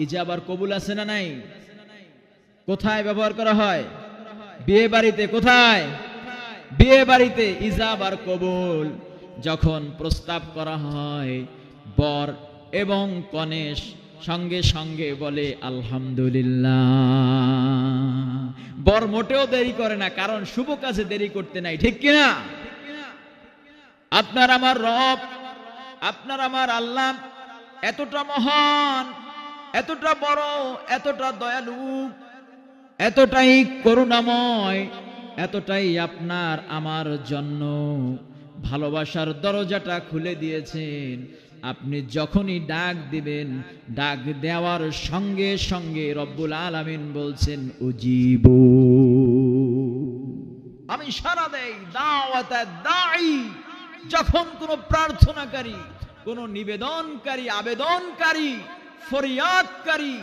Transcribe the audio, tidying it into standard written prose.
ইজাবার কবুল আছে না নাই? কোথায় ব্যবহার করা হয়? বিয়ে বাড়িতে। কোথায়? বিয়ে বাড়িতে ইজাবার কবুল যখন প্রস্তাব করা হয়, বর এবং কনে সঙ্গে সঙ্গে বলে আলহামদুলিল্লাহ। বর মোটেও দেরি করে না, কারণ শুভ কাজে দেরি করতে নাই, ঠিক কিনা? আপনার আমার রব, আপনার আমার আল্লাহ এতটা মহান, এতটা বড়, এতটা দয়ালু, এতটাই করুণাময়, এতটাই আপনার আমার জন্য ভালোবাসার দরজাটা খুলে দিয়েছেন। আপনি যখনই ডাক দিবেন, ডাক দেওয়ার সঙ্গে সঙ্গে রব্বুল আলামিন বলছেন উজিবু, আমি সাড়া দেই। দাওয়াতে দাঈ, যখন কোন প্রার্থনাকারী, কোন নিবেদনকারী, আবেদনকারী, ফরিয়াদকারী